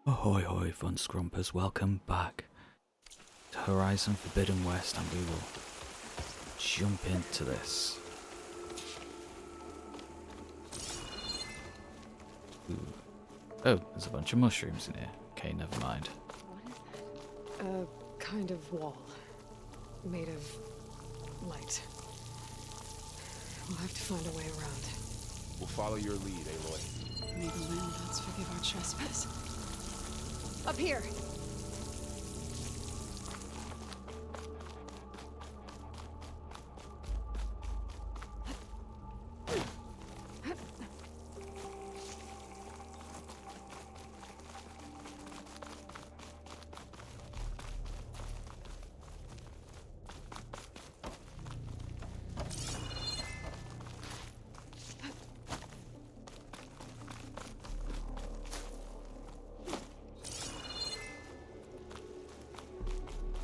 Ahoy hoy fun scrumpers, welcome back to Horizon Forbidden West, and we will jump into this. Ooh. Oh, there's a bunch of mushrooms in here. Okay, never mind. What is that? A kind of wall. Made of light. We'll have to find a way around. We'll follow your lead, Aloy. May the land gods forgive our trespass. Up here!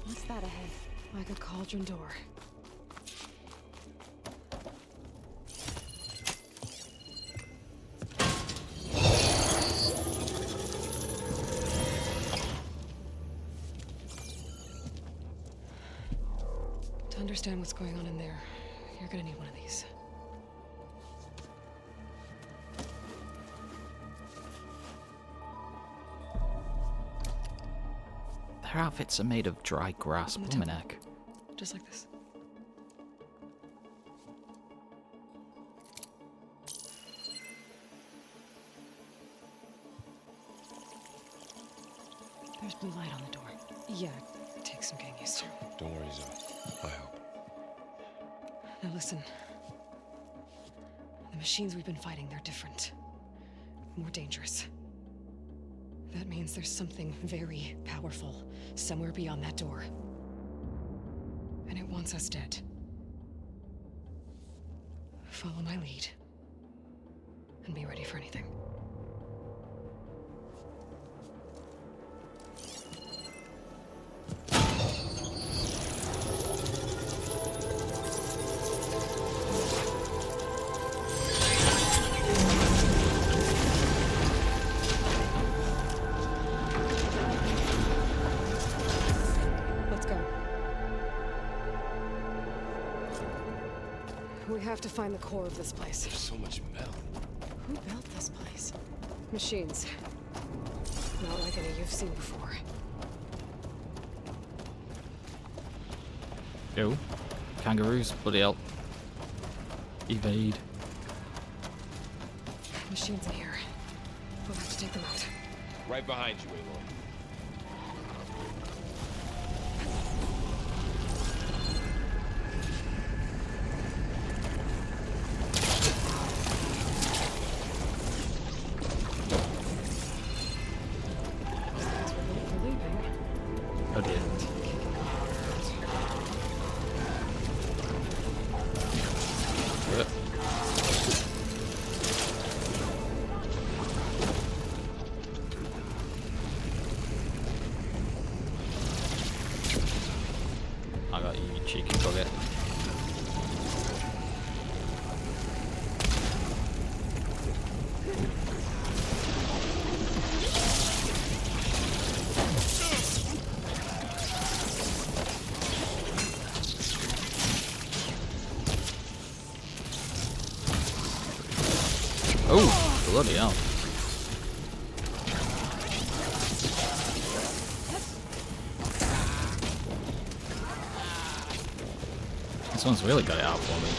What's that ahead? Like a cauldron door. To understand what's going on in there, you're gonna need one of these. Their outfits are made of dry grass, On the bloomin' temple. heck. Just like this. There's blue light on the door. Yeah, it takes some getting used to. Don't worry, Zoe. I'll help. Now listen. The machines we've been fighting, they're different. More dangerous. That means there's something very powerful somewhere beyond that door. And it wants us dead. Follow my lead. And be ready for anything. Let's go. We have to find the core of this place. There's so much metal. Who built this place? Machines. Not like any you've seen before. Yo. Kangaroos, bloody hell. Evade. Machines in here. We'll have to take them out. Right behind you, Aloy. Guys, we're late for leaving. Oh dear. I got you, you cheeky bugger. Oh, bloody hell. This one's really got it out for me.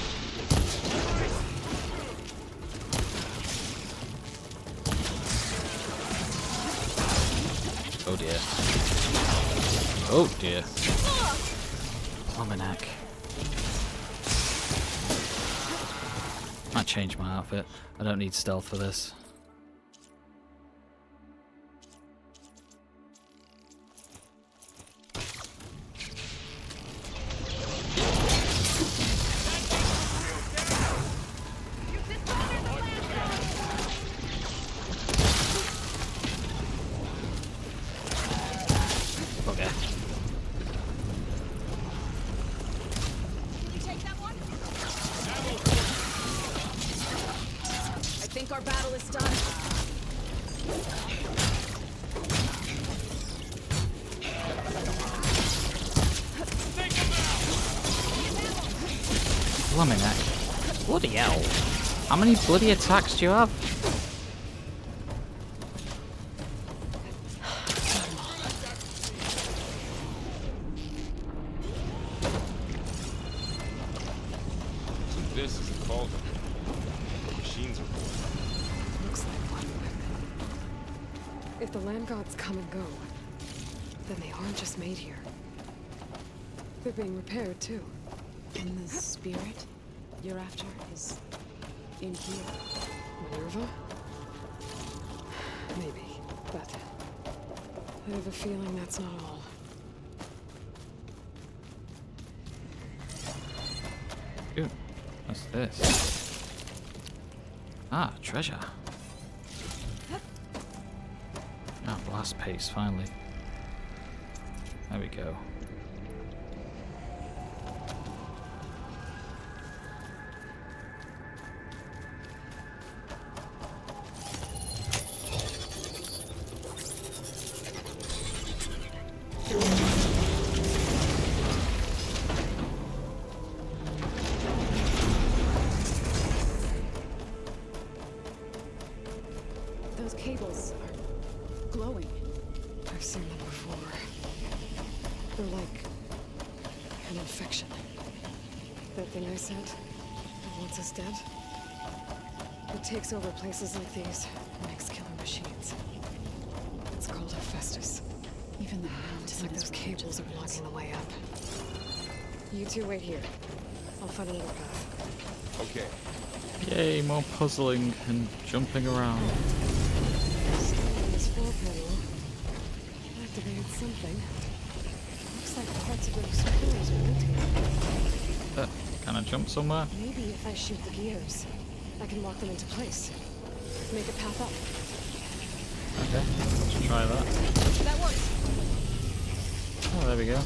Oh dear. Oh dear. Almanac. Might change my outfit. I don't need stealth for this. Okay. I think our battle is done. Blimey neck. Bloody hell. How many bloody attacks do you have? So this is the cauldron. The machines are born. Looks like one. If the land gods come and go, then they aren't just made here. They're being repaired, too. And the spirit you're after is in here. Minerva? Maybe, but I have a feeling that's not all. Ooh, what's this? Ah, treasure. Ah, blast paste, finally. There we go. Those cables are glowing. I've seen them before. They're like an infection. That thing I said that wants us dead? It takes over places like these and makes killer machines. It's called Hephaestus. Even the It's mountain like is those cables are blocking the way up. You two wait here. I'll find another path. Okay. Yay, more puzzling and jumping around. Standing on this floor panel activated something. Looks like parts of those pillars are rotating. Can I jump somewhere? Maybe if I shoot the gears, I can lock them into place. Make a path up. Okay, let's try that. That works. Oh, there we go.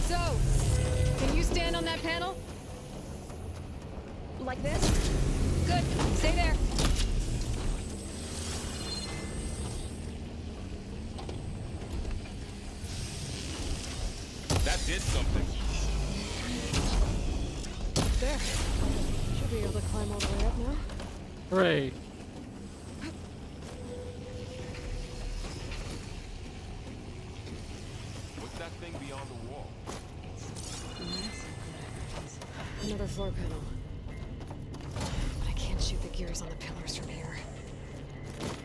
So, can you stand on that panel? Like this? Good. Stay there. That did something. There. Should be able to climb all the way up now. Hooray! What's that thing beyond the wall? Another floor panel. But I can't shoot the gears on the pillars from here.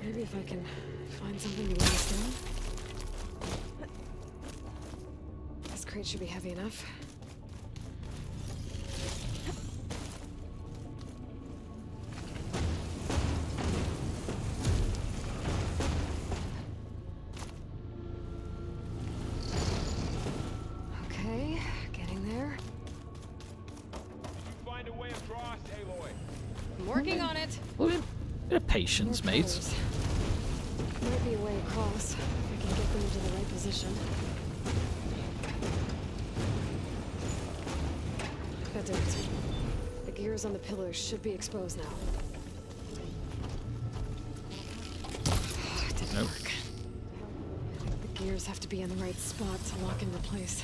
Maybe if I can find something to weigh this down. This crate should be heavy enough. Okay, getting there. Find a way across, Aloy. I'm working on it. A bit of patience, More mate. pillars. Might be a way across if I can get them into the right position. That did it. The gears on the pillars should be exposed now. It didn't Nope. work. The gears have to be in the right spot to lock into place.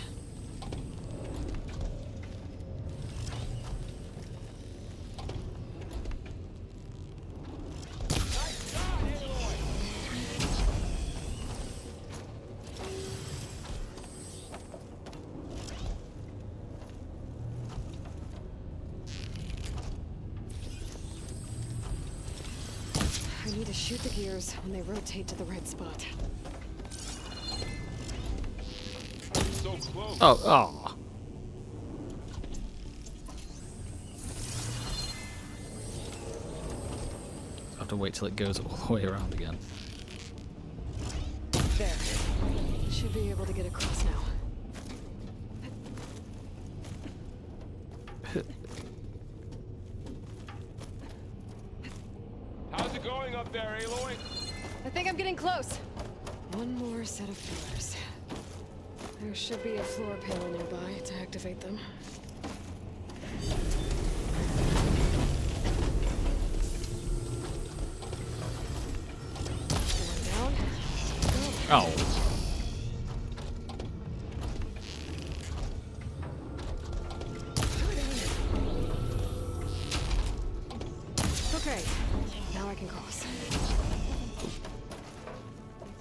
Nice shot, Aloy. I need to shoot the gears when they rotate to the right spot. So close. Oh. I have to wait till it goes all the way around again. There. Should be able to get across now. How's it going up there, Aloy? I think I'm getting close. One more set of pillars. There should be a floor panel nearby to activate them. One down. Go. Oh. Okay, now I can cross. That's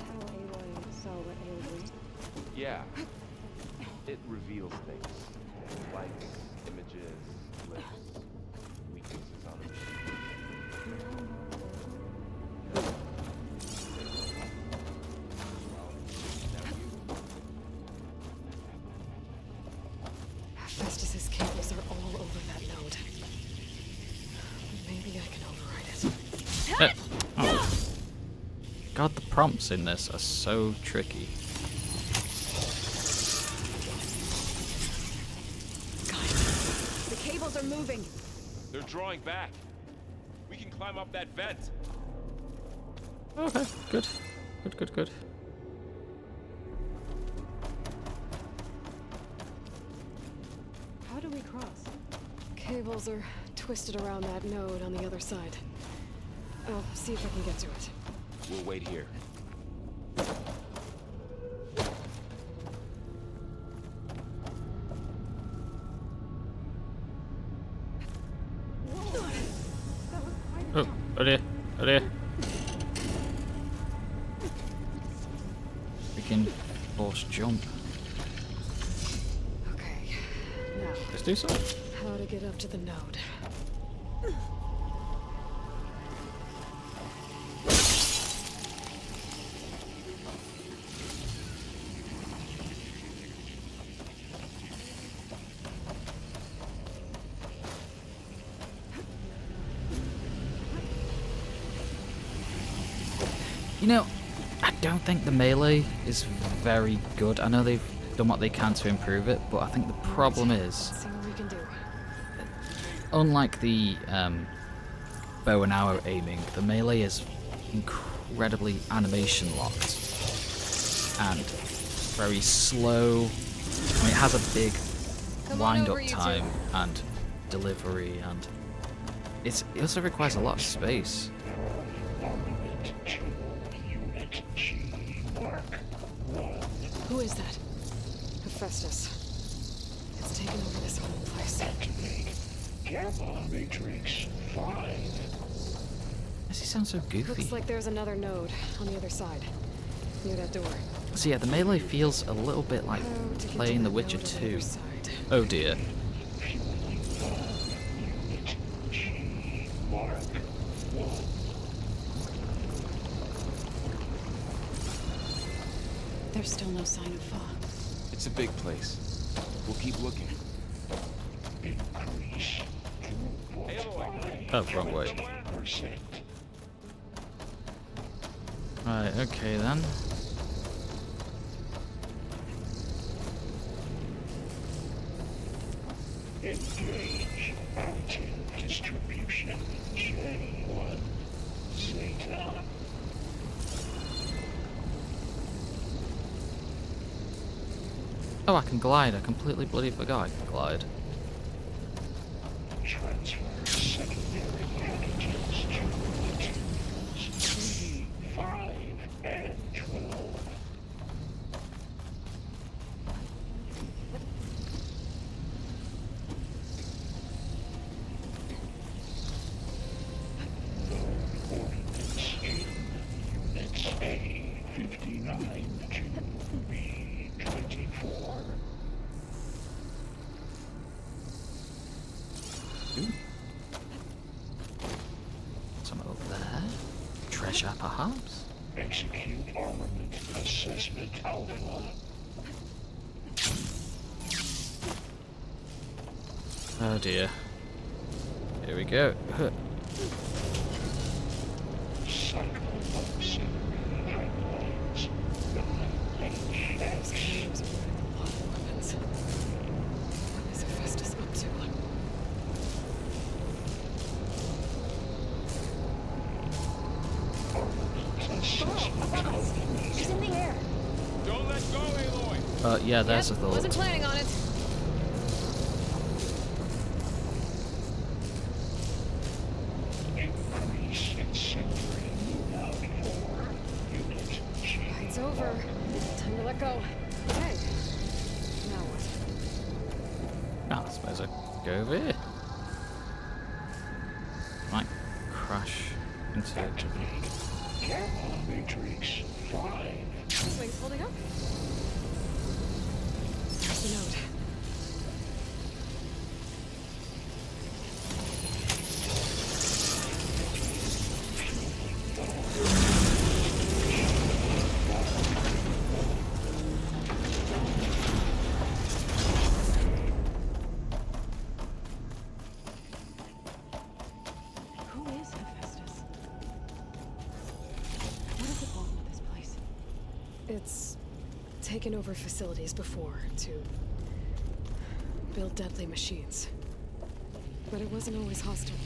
how Aloy saw what ailed me. Yeah. It reveals things. Lights, images, lists, weaknesses on a machine. Festus's cables are all over that node. Maybe I can override it. Oh. God, the prompts in this are so tricky. Guys, the cables are moving. They're drawing back. We can climb up that vent. Okay, good. Good, good, good. How do we cross? Cables are twisted around that node on the other side. I'll see if I can get to it. We'll wait here. Oh, oh dear, oh dear. We can force jump. Okay, now, Let's do so. how to get up to the node. You know, I don't think the melee is very good. I know they've done what they can to improve it, but I think the problem is, Let's see what we can do. unlike the bow and arrow aiming, the melee is incredibly animation locked and very slow. I mean, it has a big Come on wind over, up you two. time and delivery, and it also requires a lot of space. Who is that? Hephaestus. It's taken over this whole place. Matrix 5. Does he sound so goofy? Looks like there's another node on the other side, near that door. So yeah, the melee feels a little bit like How to get playing to The that Witcher node on the 2. other side. Oh dear. There's still no sign of fog. It's a big place. We'll keep looking. Increase Oh, wrong way. 2.5%. Right, okay then. Engage anti-distribution. J1 Zeta. Oh, I can glide. I completely bloody forgot I can glide. Transfer secondary packages to 3, 5, and 12. Coordinates in Units A 59 to B 24. Some over there. Treasure, perhaps? Execute armament assessment alpha. Oh dear. Here we go. Huh. Cycle auxiliary pipelines. 9H. Those cameras are running a lot of weapons. What is Hephaestus up to? She's in the air. Don't let go, Aloy! Yeah, there's a thought. Wasn't planning on it. Increase in centering out for Unit G. It's over. Time to let go. Okay. Now what? Ah, I suppose I go over here. Right, crash into it. Careful, Matrix. 5. Wings holding up? There's the node. Who is Hephaestus? What is it want with this place? It's taken over facilities before to build deadly machines. But it wasn't always hostile.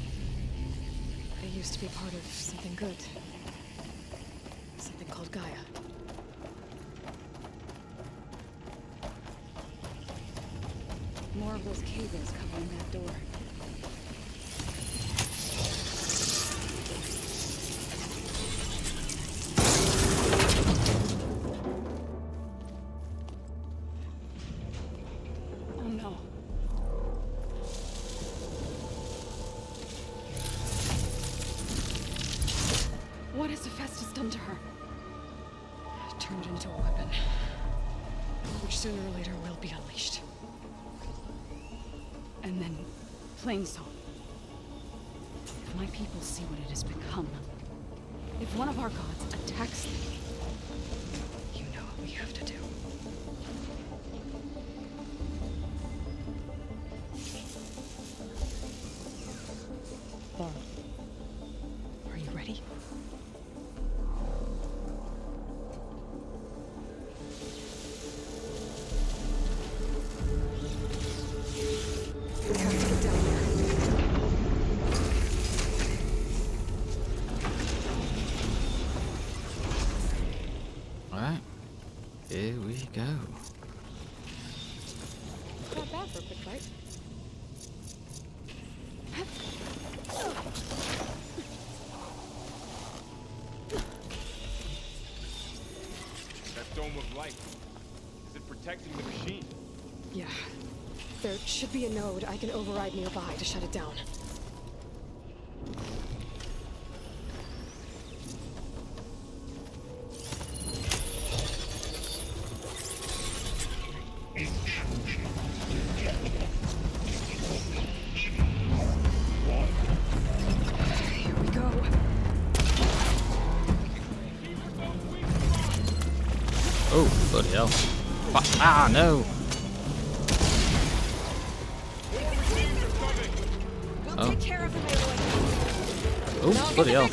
It used to be part of something good. Something called Gaia. More of those cables covering that door. Oh no. What has Hephaestus done to her? Turned into a weapon. Which sooner or later will be unleashed. And then Plainsong. If my people see what it has become, if one of our gods attacks them, You know what we have to do. Laura, are you ready? We have to get down there. Alright. Here we go. Not bad for a quick fight. That dome of light. Is it protecting the machine? Yeah. There should be a node I can override nearby to shut it down. Intrusion detected. Here we go. Oh, bloody hell. Ah, no! We'll take care of him, Aloy. Oh, bloody hell.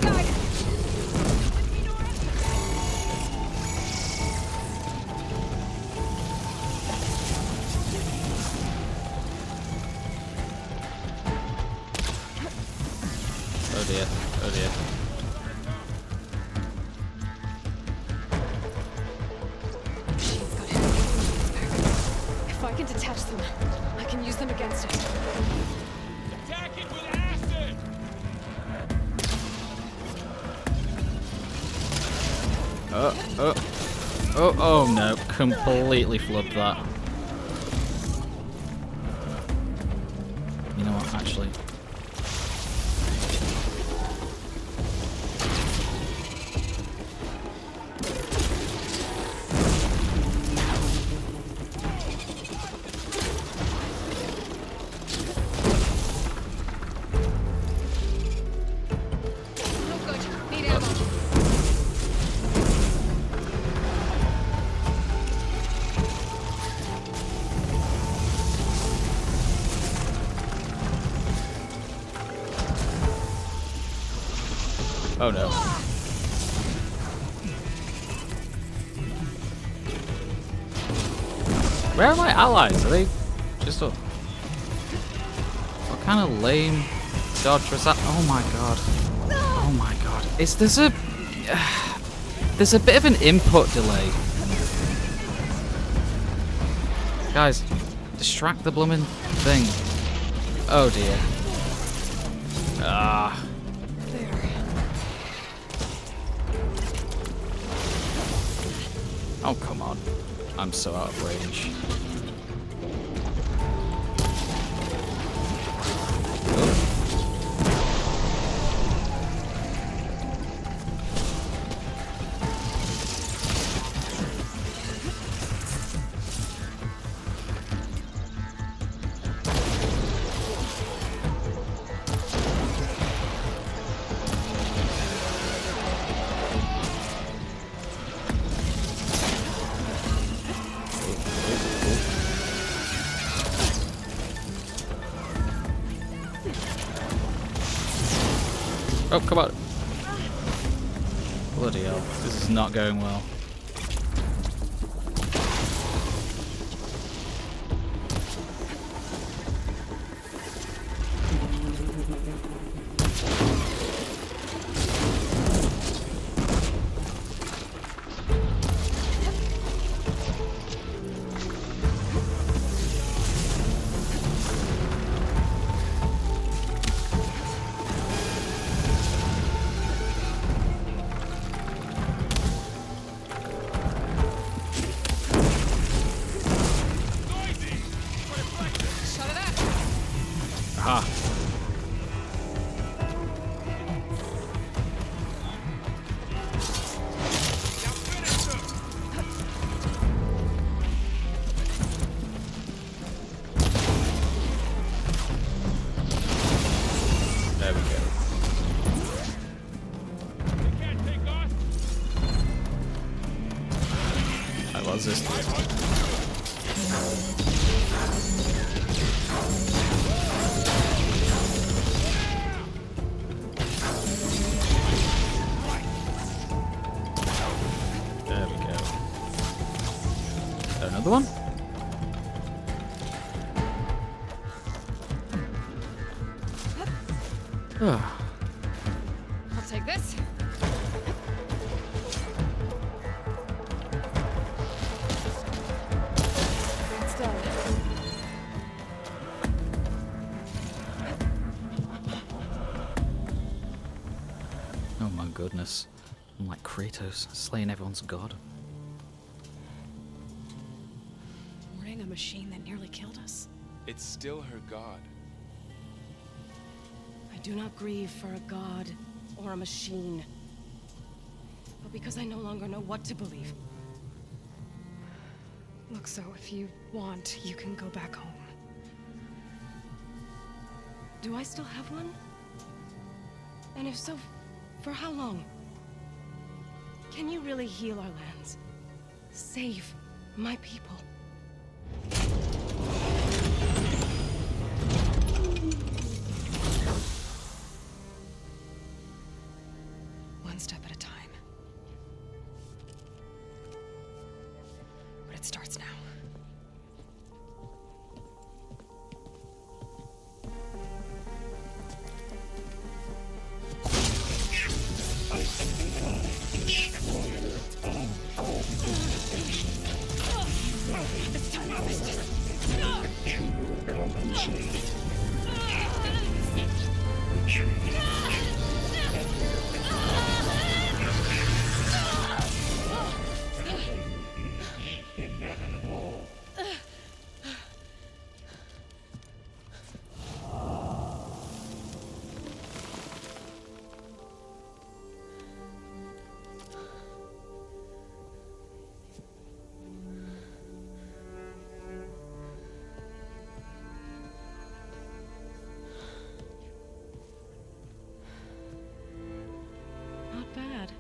Oh dear, oh dear. Machine's got heavy weapons in there. If I can detach them, I can use them against it. Attack it with acid! Oh no, completely flubbed that. You know what, actually. No good. Need ammo. Oh no. Where are my allies? Are they just a... What kind of lame dodge was that? Oh my god. Oh my god. There's a bit of an input delay. Guys, distract the bloomin' thing. Oh dear. Ah. There. Oh, come on. I'm so out of range. Oh, come on. Bloody hell. This is not going well. Aha. There we go. I was this. There we go. Another one? Ah. I'll take this. It's done. Oh my goodness. I'm like Kratos, slaying everyone's god. Warning a machine that nearly killed us. It's still her god. I do not grieve for a god or a machine, but because I no longer know what to believe. Look, so if you want, you can go back home. Do I still have one? And if so, for how long? Can you really heal our lands? Save my people? One step at a time. But it starts now. It's time to finish this. To compensate. Retreat. Inevitable. Not bad.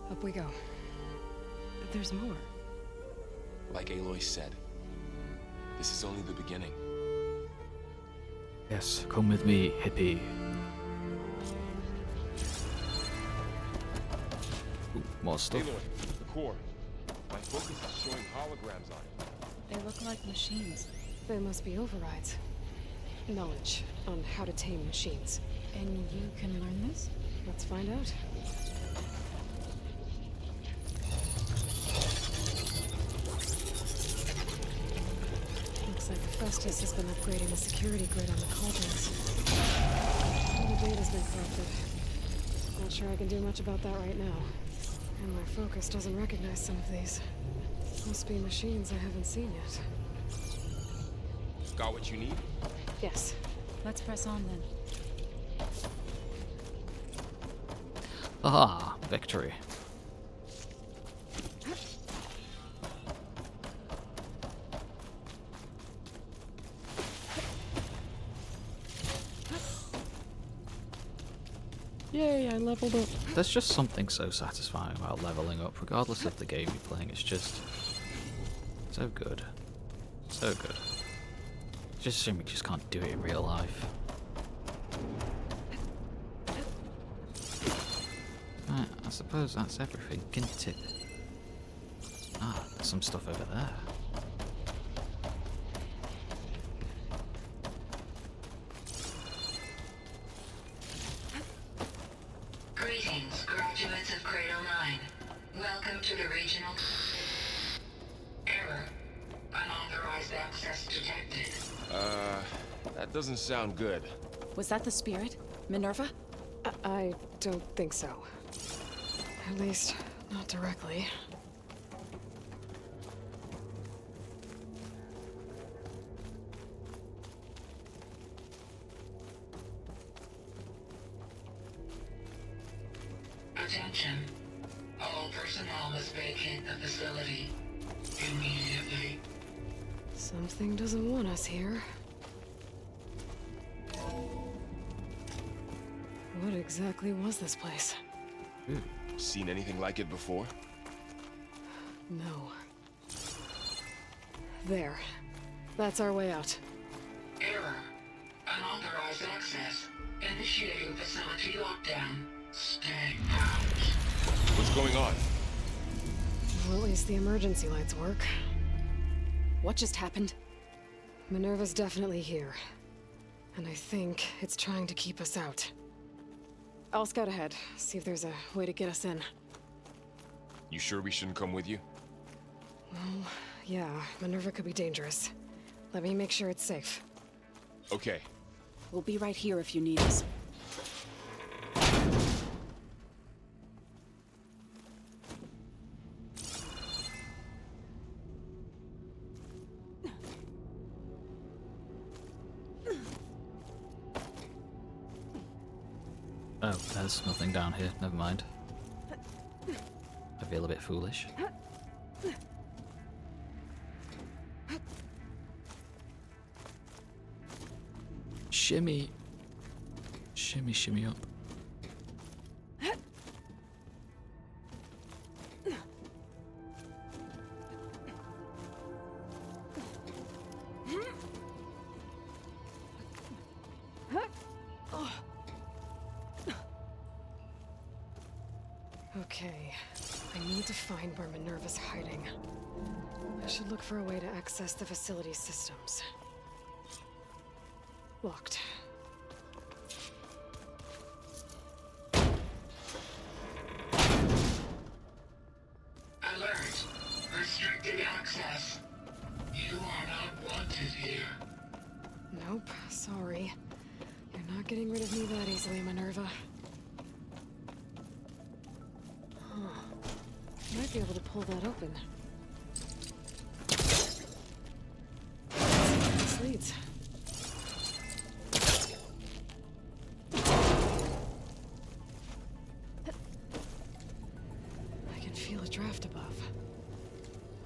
Up we go. There's more. Like Aloy said, this is only the beginning. Yes, come with me, hippie. Ooh, more stuff. Aloy, the core. My focus is showing holograms on it. They look like machines. They must be overrides. Knowledge on how to tame machines. And you can learn this? Let's find out. Looks like Festus has been upgrading the security grid on the cauldrons. All the data's been corrupted. Not sure I can do much about that right now. And my focus doesn't recognize some of these. Must be machines I haven't seen yet. Got what you need? Yes. Let's press on then. Ah, victory. Yay, I leveled up. There's just something so satisfying about leveling up, regardless of the game you're playing. It's just so good. So good. Just assume you just can't do it in real life. I suppose that's everything, isn't it? Ah, there's some stuff over there. Greetings, graduates of Cradle 9. Welcome to the regional... Error. Unauthorized access detected. That doesn't sound good. Was that the spirit? Minerva? I don't think so. At least, not directly. Attention. All personnel must vacate the facility immediately. Something doesn't want us here. What exactly was this place? Seen anything like it before? No. There. That's our way out. Error. Unauthorized access. Initiating facility lockdown. Stay out. What's going on? Well, at least the emergency lights work. What just happened? Minerva's definitely here. And I think it's trying to keep us out. I'll scout ahead, see if there's a way to get us in. You sure we shouldn't come with you? Well, yeah, Minerva could be dangerous. Let me make sure it's safe. Okay. We'll be right here if you need us. Oh, there's nothing down here. Never mind. I feel a bit foolish. Shimmy. Shimmy, shimmy up. Okay, I need to find where Minerva's hiding. I should look for a way to access the facility systems. Locked. Alert. Restricted access. You are not wanted here. Nope, sorry. You're not getting rid of me that easily, Minerva. Might be able to pull that open. This leads. I can feel a draft above.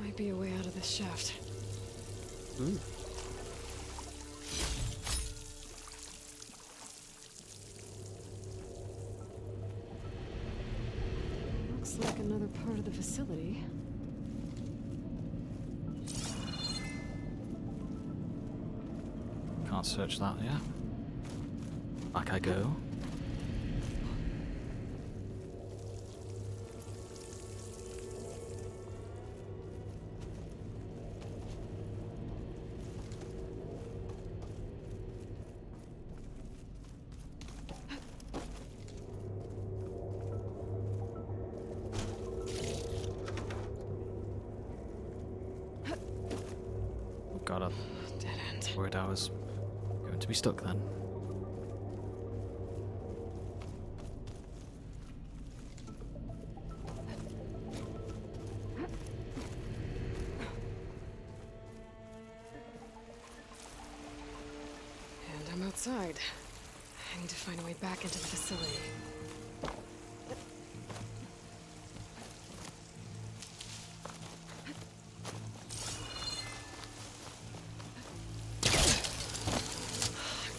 Might be a way out of this shaft. Ooh. Looks like another part of the facility. Can't search that yet. Back I go. God, I'm Dead end. worried I was going to be stuck then. And I'm outside. I need to find a way back into the facility.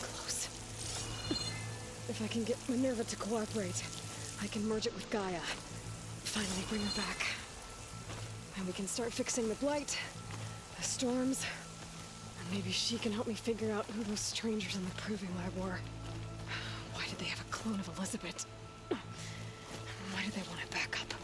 Close. If I can get Minerva to cooperate, I can merge it with Gaia. Finally bring her back. And we can start fixing the blight, the storms, and maybe she can help me figure out who those strangers in the proving lab were. Why did they have a clone of Elizabeth? Why do they want it back up?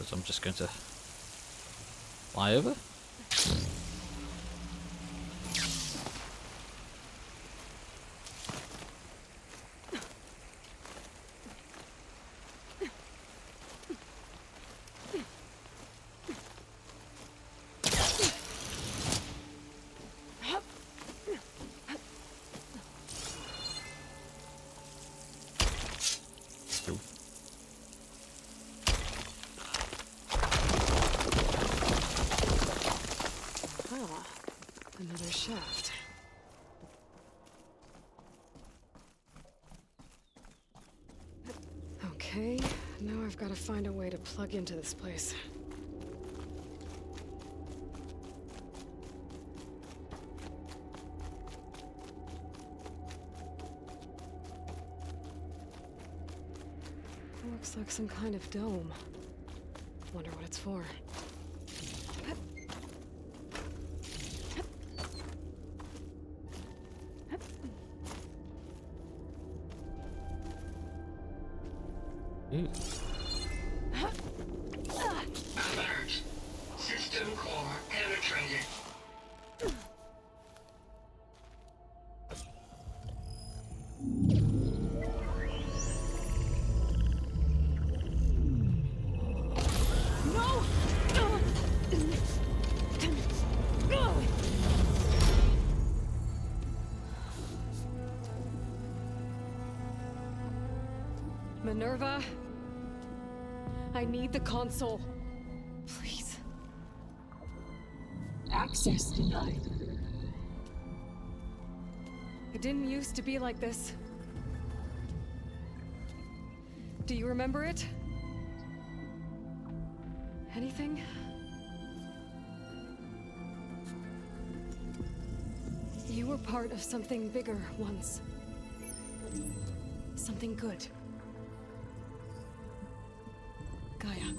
So I'm just going to fly over. Ah, another shaft. Okay, now I've got to find a way to plug into this place. Looks like some kind of dome. Wonder what it's for. Ooh. Alert. System core penetrated. Minerva, I need the console. Please. Access denied. It didn't used to be like this. Do you remember it? Anything? You were part of something bigger once. Something good. Gaia.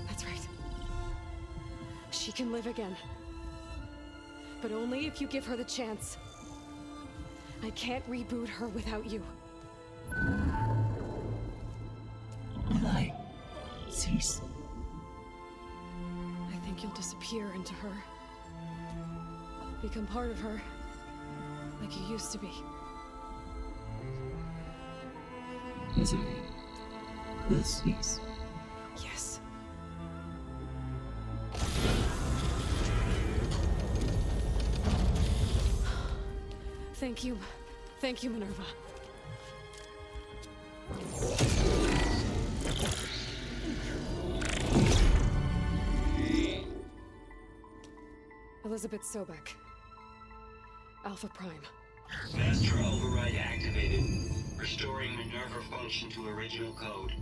That's right. She can live again. But only if you give her the chance. I can't reboot her without you. Light. Cease. I think you'll disappear into her. Become part of her. Like you used to be. Misery. Will cease. Yes. Thank you. Thank you, Minerva. Elizabeth Sobek. Alpha Prime. Master override activated. Restoring Minerva function to original code.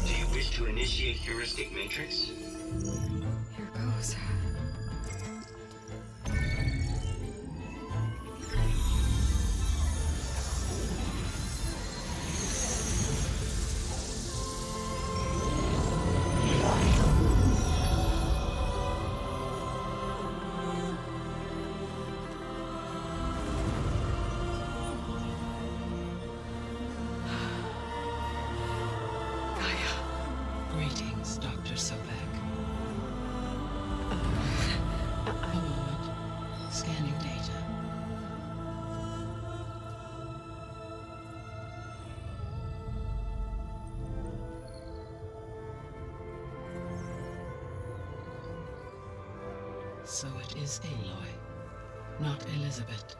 Do you wish to initiate heuristic matrix? Here goes. Greetings, Dr. Sobek. A moment. Scanning data. So it is Aloy, not Elizabeth.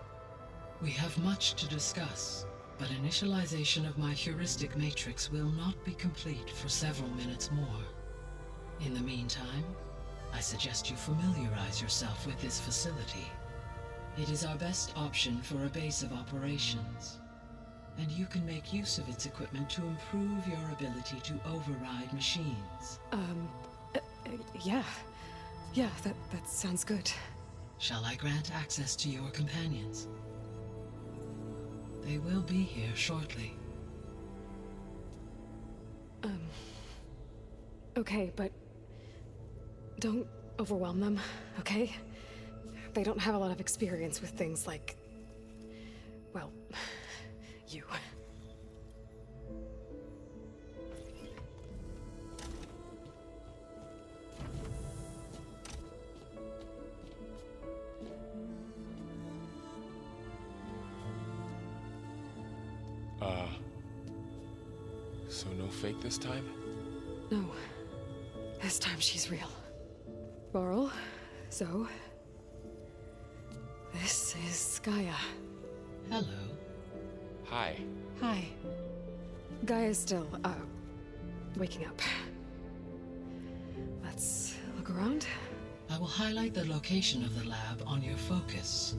We have much to discuss, but initialization of my heuristic matrix will not be complete for several minutes more. In the meantime, I suggest you familiarize yourself with this facility. It is our best option for a base of operations, and you can make use of its equipment to improve your ability to override machines. Yeah. Yeah, that sounds good. Shall I grant access to your companions? They will be here shortly. Okay, but don't overwhelm them, okay? They don't have a lot of experience with things like, well, you. So no fake this time? No. This time she's real. Laurel, Zoe. This is Gaia. Hello. Hi. Hi. Gaia's still, waking up. Let's look around. I will highlight the location of the lab on your focus.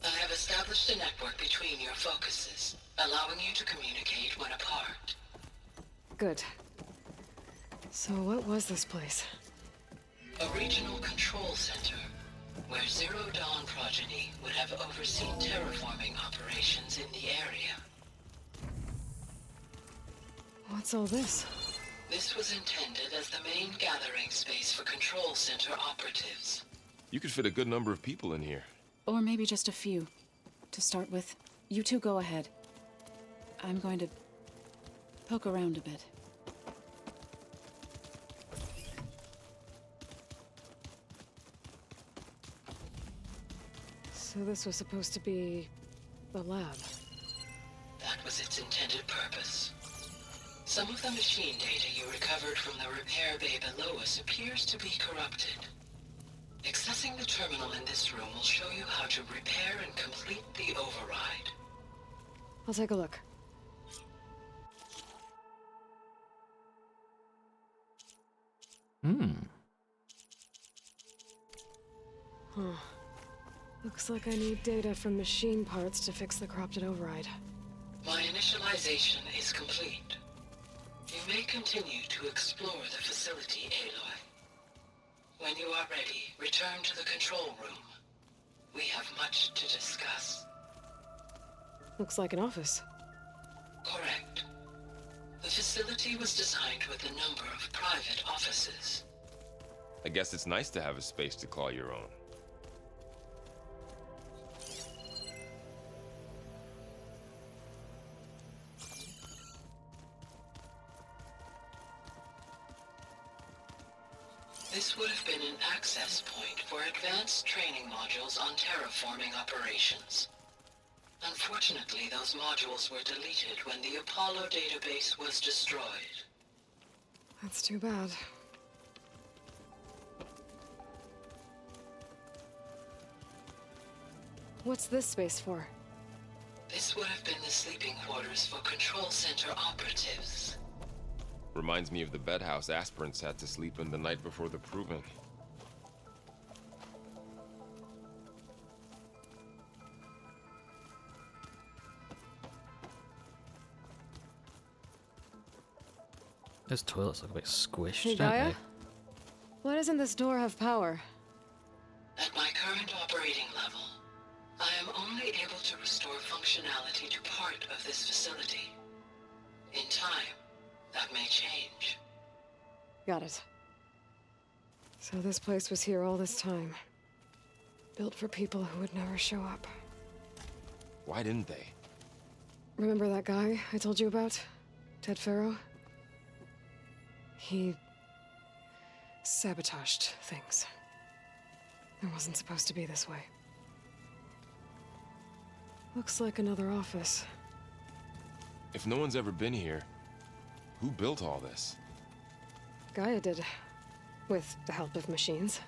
I have established a network between your focuses, allowing you to communicate when apart. Good. So what was this place? A regional control center, where Zero Dawn progeny would have overseen terraforming operations in the area. What's all this? This was intended as the main gathering space for control center operatives. You could fit a good number of people in here. Or maybe just a few. To start with, you two go ahead. I'm going to poke around a bit. So this was supposed to be the lab. That was its intended purpose. Some of the machine data you recovered from the repair bay below us appears to be corrupted. Accessing the terminal in this room will show you how to repair and complete the override. I'll take a look. Huh. Looks like I need data from machine parts to fix the corrupted override. My initialization is complete. You may continue to explore the facility, Aloy. When you are ready, return to the control room. We have much to discuss. Looks like an office. Correct. The facility was designed with a number of private offices. I guess it's nice to have a space to call your own. This would have been an access point for advanced training modules on terraforming operations. Unfortunately, those modules were deleted when the Apollo database was destroyed. That's too bad. What's this space for? This would have been the sleeping quarters for control center operatives. Reminds me of the bedhouse aspirants had to sleep in the night before the proving. Those toilets look a bit squished, Hey, don't Gaia? they? Why doesn't this door have power? At my current operating level, I am only able to restore functionality to part of this facility. In time, that may change. Got it. So this place was here all this time. Built for people who would never show up. Why didn't they? Remember that guy I told you about? Ted Farrow? He sabotaged things. It wasn't supposed to be this way. Looks like another office. If no one's ever been here, who built all this? Gaia did. With the help of machines.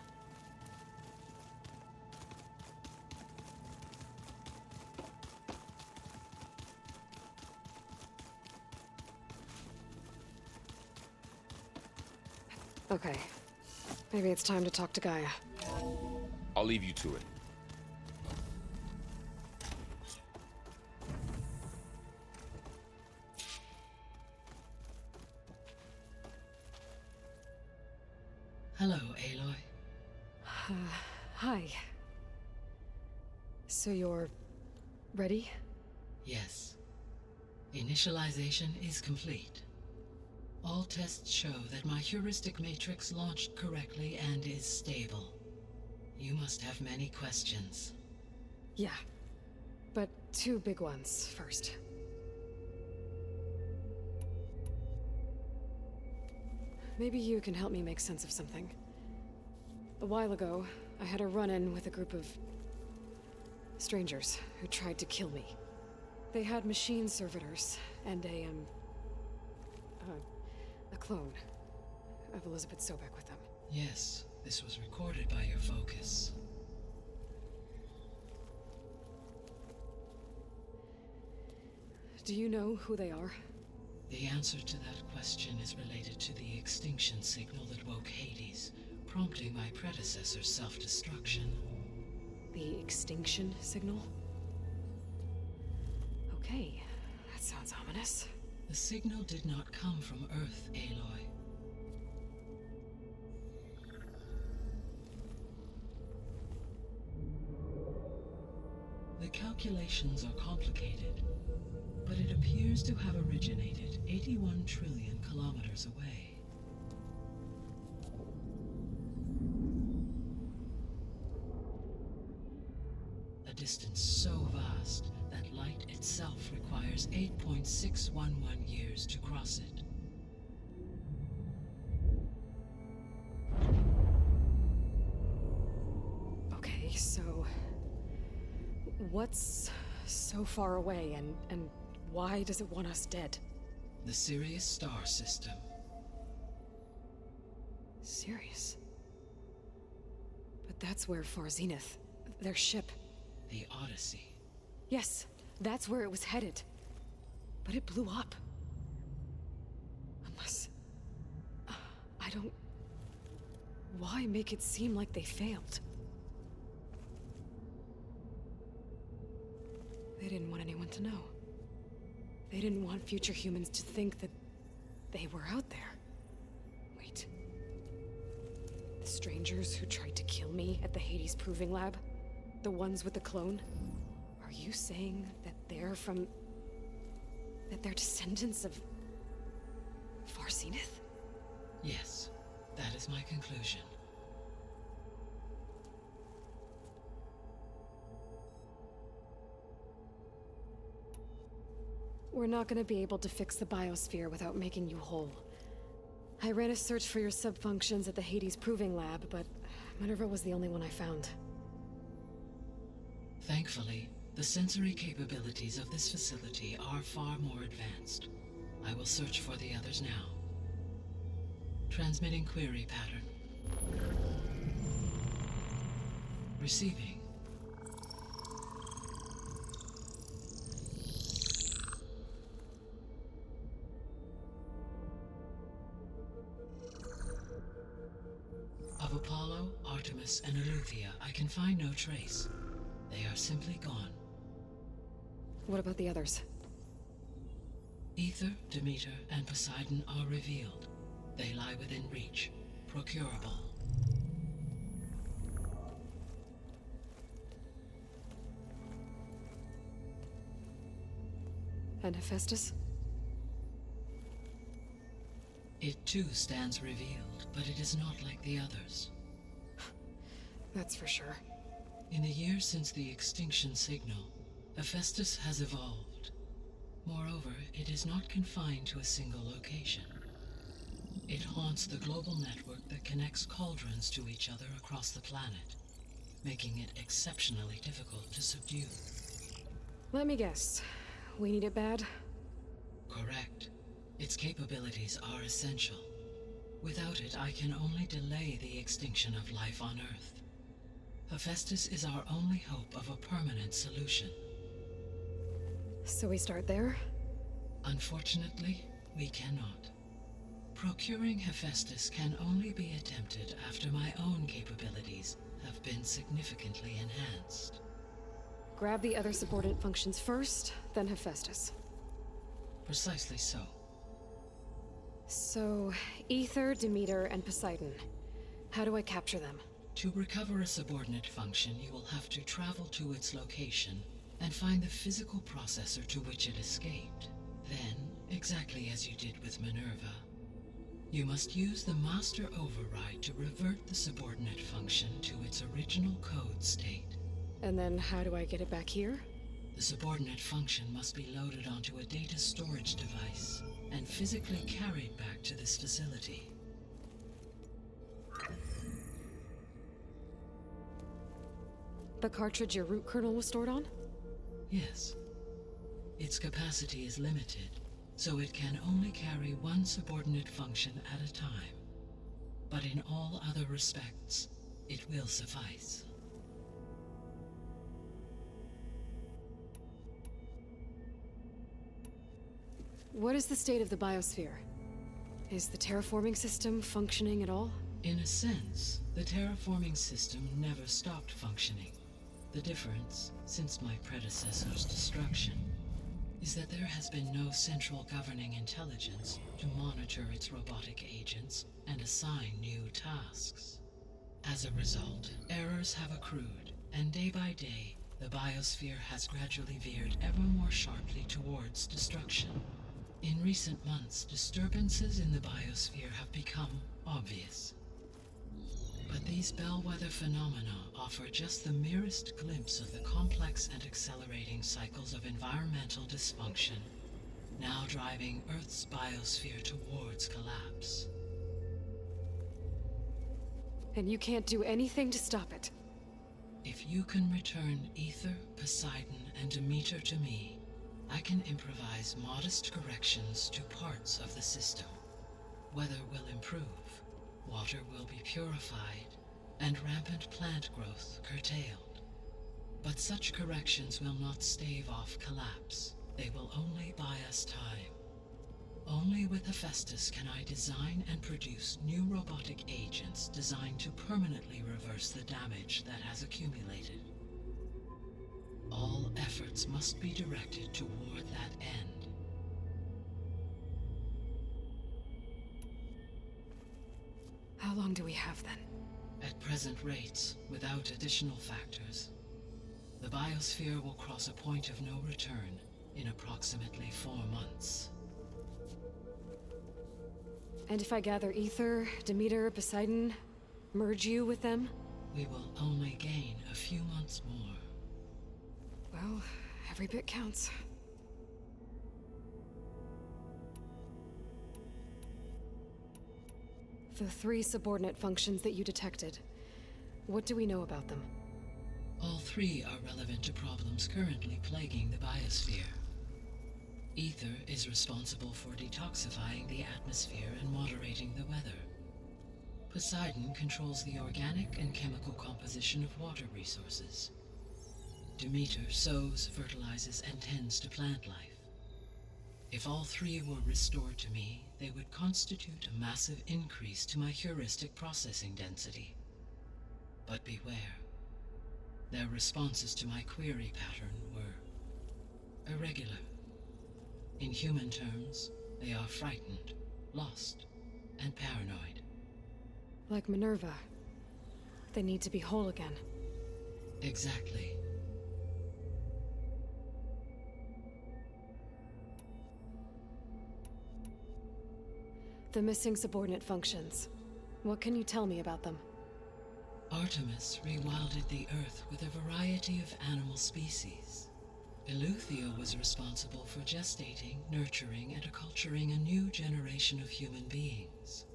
Okay. Maybe it's time to talk to Gaia. I'll leave you to it. Hello, Aloy. Hi. So you're ready? Yes. Initialization is complete. All tests show that my heuristic matrix launched correctly and is stable. You must have many questions. Yeah. But two big ones first. Maybe you can help me make sense of something. A while ago, I had a run-in with a group of strangers who tried to kill me. They had machine servitors and a clone of Elizabeth Sobek with them. Yes, this was recorded by your focus. Do you know who they are? The answer to that question is related to the extinction signal that woke Hades, prompting my predecessor's self-destruction. The extinction signal? Okay, that sounds ominous. The signal did not come from Earth, Aloy. The calculations are complicated, but it appears to have originated 81 trillion kilometers away. A distance so vast that light itself requires 8.611 years to cross it. Okay, so what's so far away and why does it want us dead? The Sirius star system. Sirius? But that's where Far Zenith, their ship. The Odyssey. Yes, that's where it was headed. But it blew up. Unless... I don't... Why make it seem like they failed? They didn't want anyone to know. They didn't want future humans to think that they were out there. Wait. The strangers who tried to kill me at the Hades Proving Lab? The ones with the clone? Are you saying that they're from... that they're descendants of... Far Zenith? Yes, that is my conclusion. We're not gonna be able to fix the biosphere without making you whole. I ran a search for your subfunctions at the Hades Proving Lab, but Minerva was the only one I found. Thankfully, the sensory capabilities of this facility are far more advanced. I will search for the others now. Transmitting query pattern. Receiving. Of Apollo, Artemis, and Eleuthia, I can find no trace. They are simply gone. What about the others? Ether, Demeter, and Poseidon are revealed. They lie within reach, procurable. And Hephaestus? It too stands revealed, but it is not like the others. That's for sure. In the years since the extinction signal, Hephaestus has evolved. Moreover, it is not confined to a single location. It haunts the global network that connects cauldrons to each other across the planet, making it exceptionally difficult to subdue. Let me guess. We need it bad? Correct. Its capabilities are essential. Without it, I can only delay the extinction of life on Earth. Hephaestus is our only hope of a permanent solution. So we start there? Unfortunately, we cannot. Procuring Hephaestus can only be attempted after my own capabilities have been significantly enhanced. Grab the other subordinate functions first, then Hephaestus. Precisely so. So, Ether, Demeter, and Poseidon. How do I capture them? To recover a subordinate function, you will have to travel to its location and find the physical processor to which it escaped. Then, exactly as you did with Minerva, you must use the master override to revert the subordinate function to its original code state. And then how do I get it back here? The subordinate function must be loaded onto a data storage device and physically carried back to this facility. The cartridge your root kernel was stored on? Yes. Its capacity is limited, so it can only carry one subordinate function at a time. But in all other respects, it will suffice. What is the state of the biosphere? Is the terraforming system functioning at all? In a sense, the terraforming system never stopped functioning. The difference, since my predecessor's destruction, is that there has been no central governing intelligence to monitor its robotic agents and assign new tasks. As a result, errors have accrued, and day by day, the biosphere has gradually veered ever more sharply towards destruction. In recent months, disturbances in the biosphere have become obvious. But these bellwether phenomena offer just the merest glimpse of the complex and accelerating cycles of environmental dysfunction, now driving Earth's biosphere towards collapse. And you can't do anything to stop it? If you can return Ether, Poseidon, and Demeter to me, I can improvise modest corrections to parts of the system. Weather will improve, water will be purified, and rampant plant growth curtailed. But such corrections will not stave off collapse. They will only buy us time. Only with Hephaestus can I design and produce new robotic agents designed to permanently reverse the damage that has accumulated. All efforts must be directed toward that end. How long do we have then? At present rates, without additional factors, the biosphere will cross a point of no return in approximately 4 months. And if I gather Ether, Demeter, Poseidon, merge you with them? We will only gain a few months more. Well, every bit counts. The 3 subordinate functions that you detected, what do we know about them? All 3 are relevant to problems currently plaguing the biosphere. Ether is responsible for detoxifying the atmosphere and moderating the weather. Poseidon controls the organic and chemical composition of water resources. Demeter sows, fertilizes, and tends to plant life. If all 3 were restored to me, they would constitute a massive increase to my heuristic processing density. But beware. Their responses to my query pattern were irregular. In human terms, they are frightened, lost, and paranoid. Like Minerva. They need to be whole again. Exactly. The missing subordinate functions. What can you tell me about them? Artemis rewilded the Earth with a variety of animal species. Eleuthia was responsible for gestating, nurturing, and acculturating a new generation of human beings.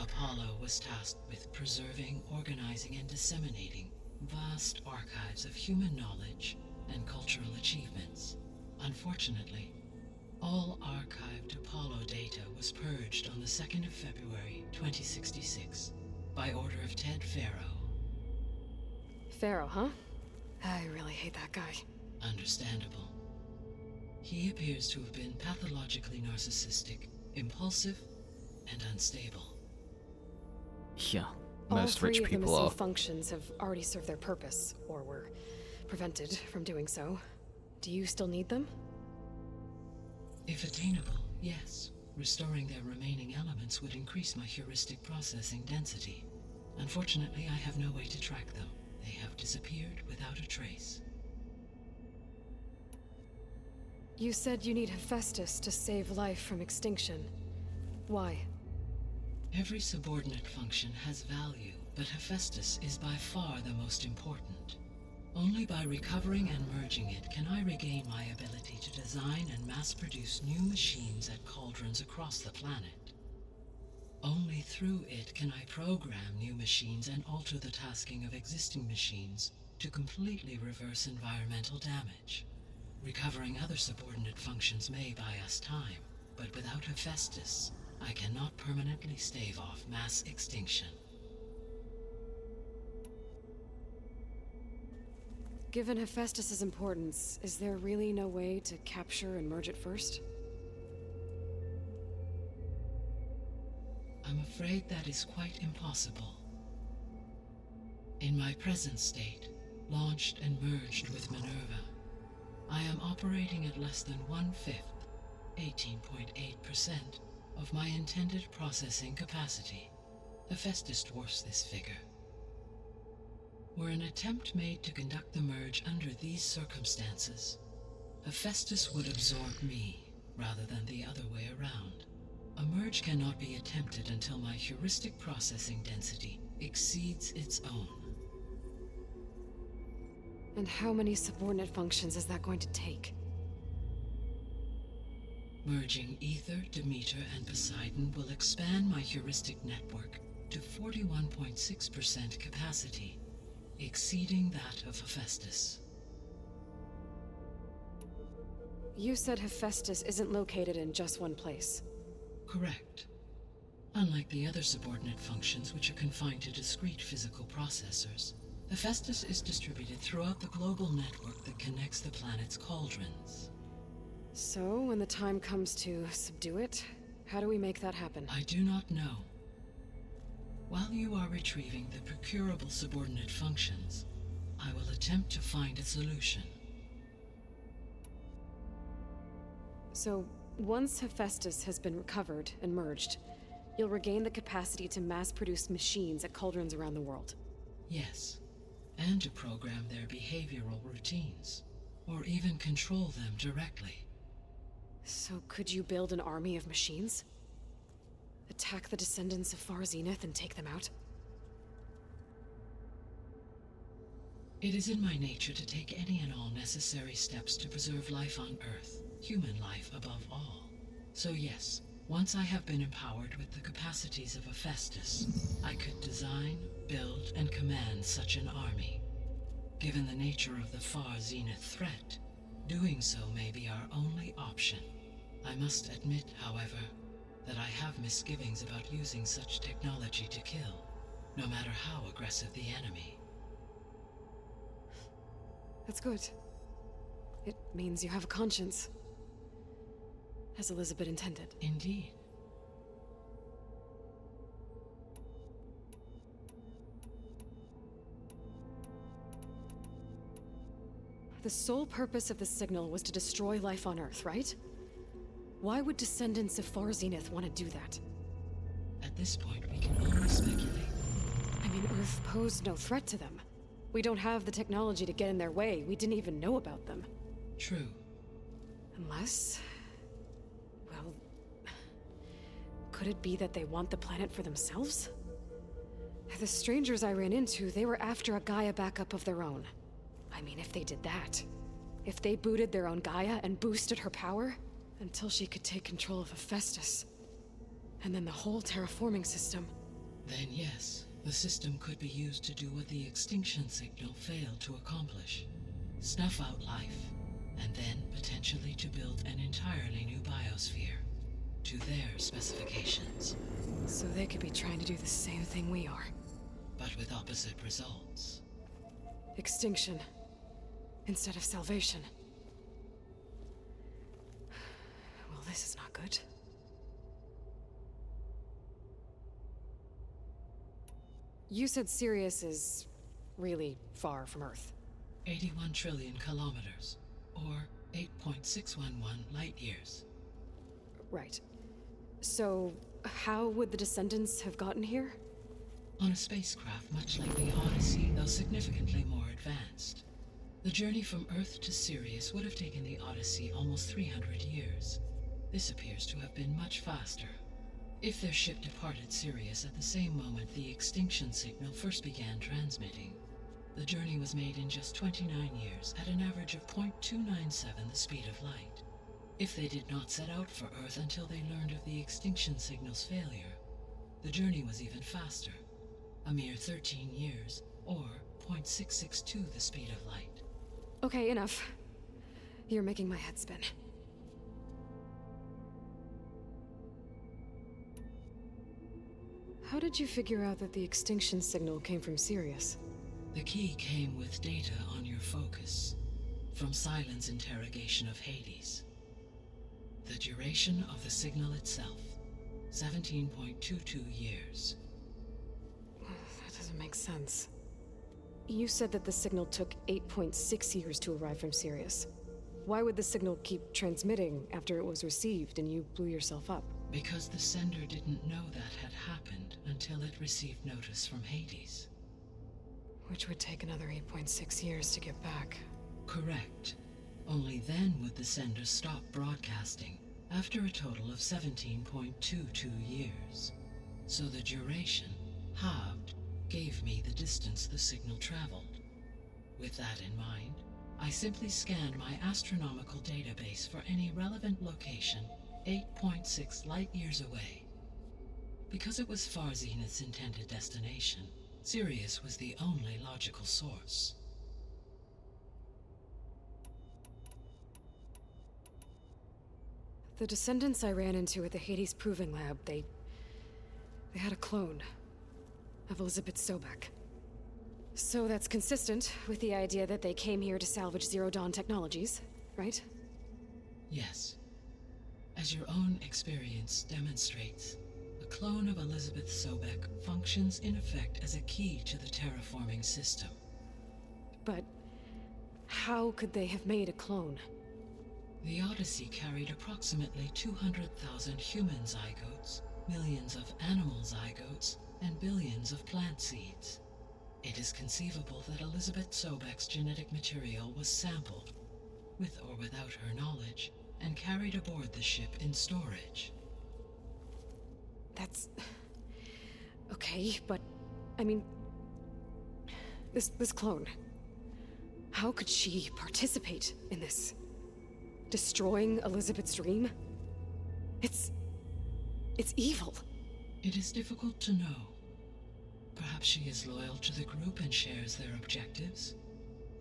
Apollo was tasked with preserving, organizing, and disseminating vast archives of human knowledge and cultural achievements. Unfortunately, all archived Apollo data was purged on the 2nd of February, 2066, by order of Ted Faro. Pharaoh, huh? I really hate that guy. Understandable. He appears to have been pathologically narcissistic, impulsive, and unstable. Yeah, All most 3 rich of the people missing are. functions have already served their purpose, or were prevented from doing so. Do you still need them? If attainable, yes. Restoring their remaining elements would increase my heuristic processing density. Unfortunately, I have no way to track them. They have disappeared without a trace. You said you need Hephaestus to save life from extinction. Why? Every subordinate function has value, but Hephaestus is by far the most important. Only by recovering and merging it can I regain my ability to design and mass-produce new machines at cauldrons across the planet. Only through it can I program new machines and alter the tasking of existing machines to completely reverse environmental damage. Recovering other subordinate functions may buy us time, but without Hephaestus, I cannot permanently stave off mass extinction. Given Hephaestus's importance, is there really no way to capture and merge it first? I'm afraid that is quite impossible. In my present state, launched and merged with Minerva, I am operating at less than 1/5, 18.8%, of my intended processing capacity. Hephaestus dwarfs this figure. Were an attempt made to conduct the merge under these circumstances, Hephaestus would absorb me rather than the other way around. A merge cannot be attempted until my heuristic processing density exceeds its own. And how many subordinate functions is that going to take? Merging Ether, Demeter, and Poseidon will expand my heuristic network to 41.6% capacity, exceeding that of Hephaestus. You said Hephaestus isn't located in just one place. Correct. Unlike the other subordinate functions, which are confined to discrete physical processors, Hephaestus is distributed throughout the global network that connects the planet's cauldrons. So, when the time comes to subdue it, how do we make that happen? I do not know. While you are retrieving the procurable subordinate functions, I will attempt to find a solution. So, once Hephaestus has been recovered and merged, you'll regain the capacity to mass-produce machines at cauldrons around the world. Yes, and to program their behavioral routines, or even control them directly. So could you build an army of machines? Attack the descendants of Far Zenith and take them out? It is in my nature to take any and all necessary steps to preserve life on Earth, human life above all. So yes, once I have been empowered with the capacities of Hephaestus, I could design, build, and command such an army. Given the nature of the Far Zenith threat, doing so may be our only option. I must admit, however, that I have misgivings about using such technology to kill, no matter how aggressive the enemy. That's good. It means you have a conscience. As Elizabeth intended. Indeed. The sole purpose of the signal was to destroy life on Earth, right? Why would descendants of Far Zenith want to do that? At this point, we can only speculate. I mean, Earth posed no threat to them. We don't have the technology to get in their way. We didn't even know about them. True. Unless... well... could it be that they want the planet for themselves? The strangers I ran into, they were after a Gaia backup of their own. I mean, if they did that... if they booted their own Gaia and boosted her power... until she could take control of Hephaestus. And then the whole terraforming system. Then yes, the system could be used to do what the extinction signal failed to accomplish. Snuff out life, and then potentially to build an entirely new biosphere, to their specifications. So they could be trying to do the same thing we are. But with opposite results. Extinction, instead of salvation. Well, this is not good. You said Sirius is really far from Earth. 81 trillion kilometers, or 8.611 light years. Right. So, how would the descendants have gotten here? On a spacecraft much like the Odyssey, though significantly more advanced. The journey from Earth to Sirius would have taken the Odyssey almost 300 years. This appears to have been much faster. If their ship departed Sirius at the same moment the extinction signal first began transmitting, the journey was made in just 29 years at an average of 0.297 the speed of light. If they did not set out for Earth until they learned of the extinction signal's failure, the journey was even faster, a mere 13 years, or 0.662 the speed of light. Okay, enough. You're making my head spin. How did you figure out that the extinction signal came from Sirius? The key came with data on your focus, from Silent's interrogation of Hades. The duration of the signal itself, 17.22 years. That doesn't make sense. You said that the signal took 8.6 years to arrive from Sirius. Why would the signal keep transmitting after it was received and you blew yourself up? Because the sender didn't know that had happened until it received notice from Hades. Which would take another 8.6 years to get back. Correct. Only then would the sender stop broadcasting, after a total of 17.22 years. So the duration, halved, gave me the distance the signal traveled. With that in mind, I simply scanned my astronomical database for any relevant location 8.6 light-years away. Because it was Far Zenith's intended destination, Sirius was the only logical source. The descendants I ran into at the Hades Proving Lab, they had a clone of Elizabeth Sobek. So that's consistent with the idea that they came here to salvage Zero Dawn technologies, right? Yes. As your own experience demonstrates, a clone of Elizabeth Sobek functions in effect as a key to the terraforming system. But how could they have made a clone? The Odyssey carried approximately 200,000 human zygotes, millions of animal zygotes, and billions of plant seeds. It is conceivable that Elizabeth Sobek's genetic material was sampled, with or without her knowledge, and carried aboard the ship in storage. That's... okay, but... I mean... This clone... How could she participate in this? Destroying Elizabeth's dream? It's evil. It is difficult to know. Perhaps she is loyal to the group and shares their objectives.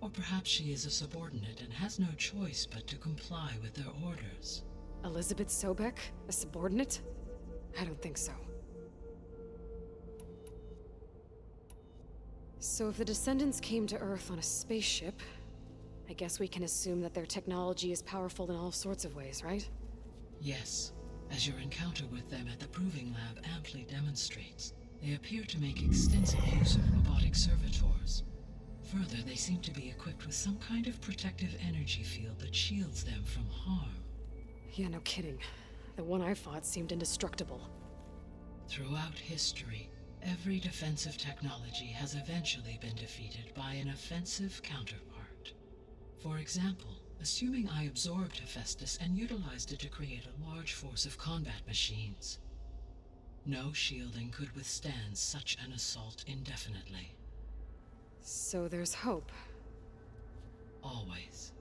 Or perhaps she is a subordinate and has no choice but to comply with their orders. Elizabeth Sobek? A subordinate? I don't think so. So if the descendants came to Earth on a spaceship, I guess we can assume that their technology is powerful in all sorts of ways, right? Yes, as your encounter with them at the Proving Lab amply demonstrates, they appear to make extensive use of robotic servitors. Further, they seem to be equipped with some kind of protective energy field that shields them from harm. Yeah, no kidding. The one I fought seemed indestructible. Throughout history, every defensive technology has eventually been defeated by an offensive counterpart. For example, assuming I absorbed Hephaestus and utilized it to create a large force of combat machines. No shielding could withstand such an assault indefinitely. So there's hope. Always.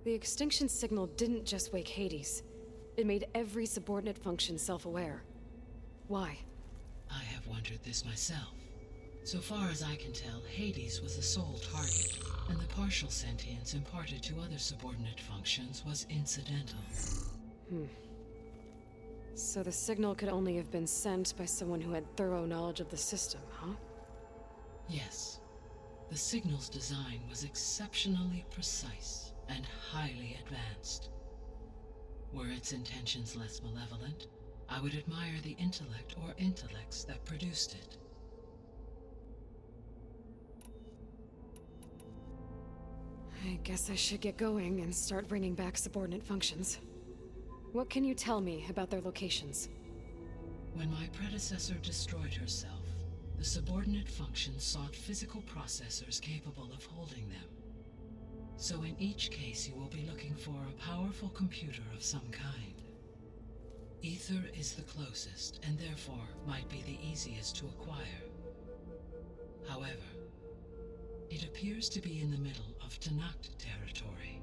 The extinction signal didn't just wake Hades. It made every subordinate function self-aware. Why? I have wondered this myself. So far as I can tell, Hades was the sole target, and the partial sentience imparted to other subordinate functions was incidental. So the signal could only have been sent by someone who had thorough knowledge of the system, huh? Yes. The signal's design was exceptionally precise and highly advanced. Were its intentions less malevolent, I would admire the intellect or intellects that produced it. I guess I should get going and start bringing back subordinate functions. What can you tell me about their locations? When my predecessor destroyed herself, the subordinate functions sought physical processors capable of holding them. So in each case, you will be looking for a powerful computer of some kind. Ether is the closest, and therefore might be the easiest to acquire. However, it appears to be in the middle of Tanakh territory.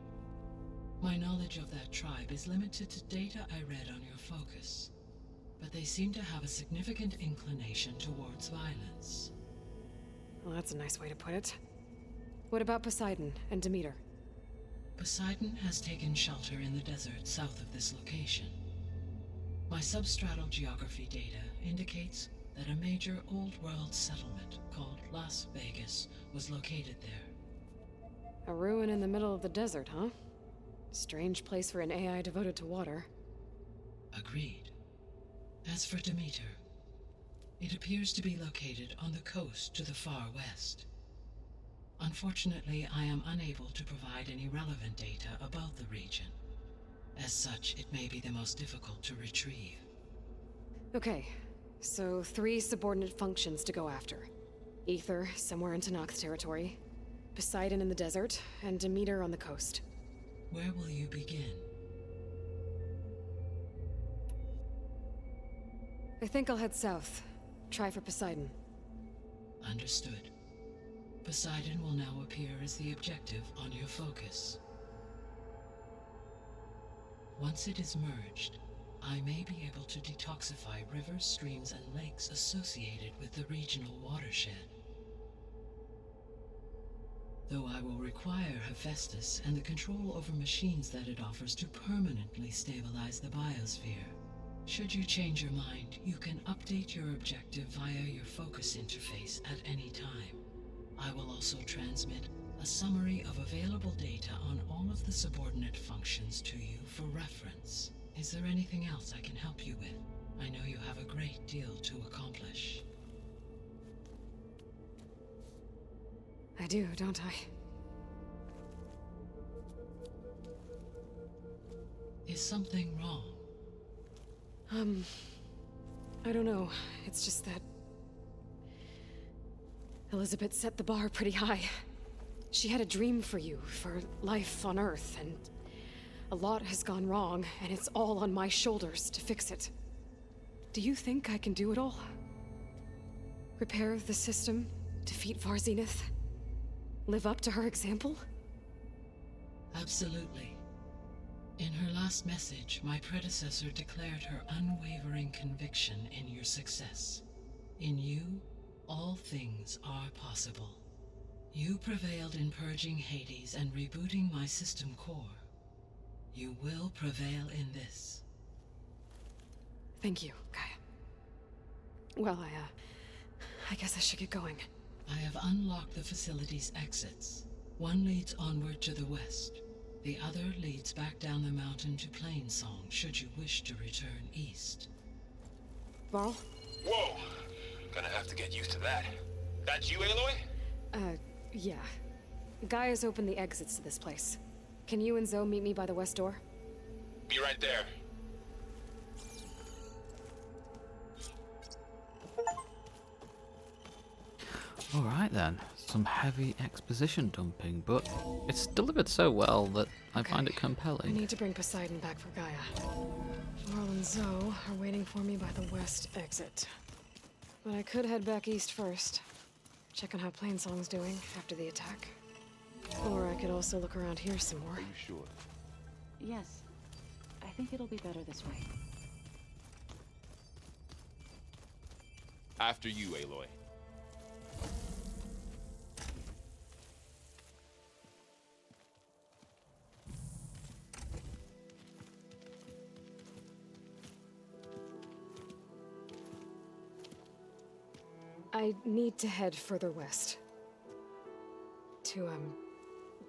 My knowledge of that tribe is limited to data I read on your focus, but they seem to have a significant inclination towards violence. Well, that's a nice way to put it. What about Poseidon and Demeter? Poseidon has taken shelter in the desert south of this location. My substratal geography data indicates that a major old-world settlement called Las Vegas was located there. A ruin in the middle of the desert, huh? Strange place for an AI devoted to water. Agreed. As for Demeter, it appears to be located on the coast to the far west. Unfortunately, I am unable to provide any relevant data about the region. As such, it may be the most difficult to retrieve. Okay, so 3 subordinate functions to go after. Ether, somewhere in Tanakh territory, Poseidon in the desert, and Demeter on the coast. Where will you begin? I think I'll head south. Try for Poseidon. Understood. Poseidon will now appear as the objective on your focus. Once it is merged, I may be able to detoxify rivers, streams, and lakes associated with the regional watershed. Though I will require Hephaestus and the control over machines that it offers to permanently stabilize the biosphere. Should you change your mind, you can update your objective via your focus interface at any time. I will also transmit a summary of available data on all of the subordinate functions to you for reference. Is there anything else I can help you with? I know you have a great deal to accomplish. I do, don't I? Is something wrong? I don't know. It's just that Elizabeth set the bar pretty high. She had a dream for you, for life on Earth, and a lot has gone wrong, and it's all on my shoulders to fix it. Do you think I can do it all? Repair the system, defeat Varzenith, live up to her example? Absolutely. In her last message, my predecessor declared her unwavering conviction in your success. In you, all things are possible. You prevailed in purging Hades and rebooting my system core. You will prevail in this. Thank you, Gaia. Well, I guess I should get going. I have unlocked the facility's exits. One leads onward to the west. The other leads back down the mountain to Plainsong, should you wish to return east. Varl? Whoa! Gonna have to get used to that. That's you, Aloy? Yeah. Gaia's opened the exits to this place. Can you and Zoe meet me by the west door? Be right there. Alright then, some heavy exposition dumping, but it's delivered so well that I find it I compelling. need to bring Poseidon back for Gaia. Varl and Zoe are waiting for me by the west exit. But I could head back east first. Check on how Plainsong's doing after the attack. Or I could also look around here some more. Are you sure? Yes. I think it'll be better this way. After you, Aloy. I need to head further west. To,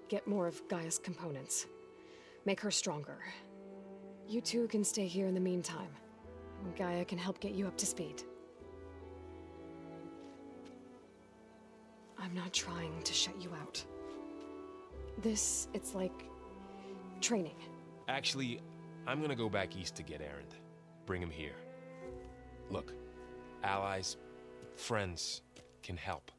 get more of Gaia's components. Make her stronger. You two can stay here in the meantime. Gaia can help get you up to speed. I'm not trying to shut you out. It's like training. Actually, I'm gonna go back east to get Erend. Bring him here. Look, allies, friends can help.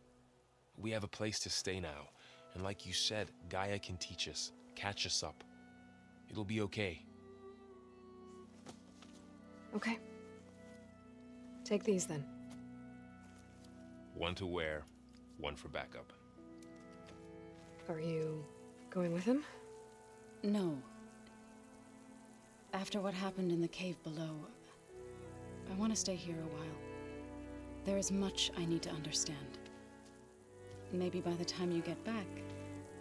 We have a place to stay now. And like you said, Gaia can teach us, catch us up. It'll be okay. Okay. Take these then. One to wear, one for backup. Are you going with him? No. After what happened in the cave below, I want to stay here a while. There is much I need to understand. Maybe by the time you get back,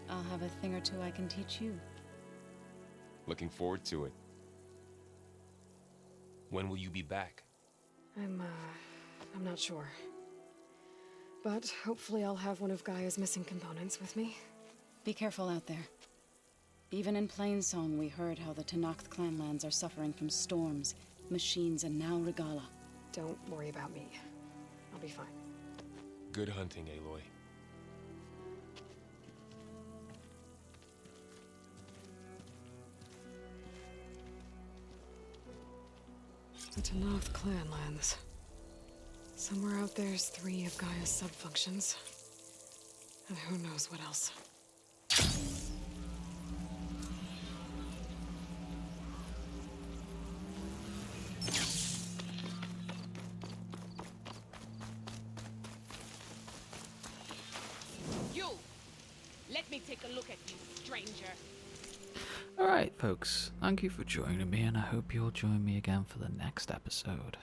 I'll have a thing or two I can teach you. Looking forward to it. When will you be back? I'm not sure. But hopefully I'll have one of Gaia's missing components with me. Be careful out there. Even in Plainsong, we heard how the Tenakth clanlands are suffering from storms, machines, and now Regala. Don't worry about me. I'll be fine. Good hunting, Aloy. The Tenakth clanlands. Somewhere out there's 3 of Gaia's subfunctions. And who knows what else. You! Let me take a look at you, stranger. Alright, folks, thank you for joining me, and I hope you'll join me again for the next episode.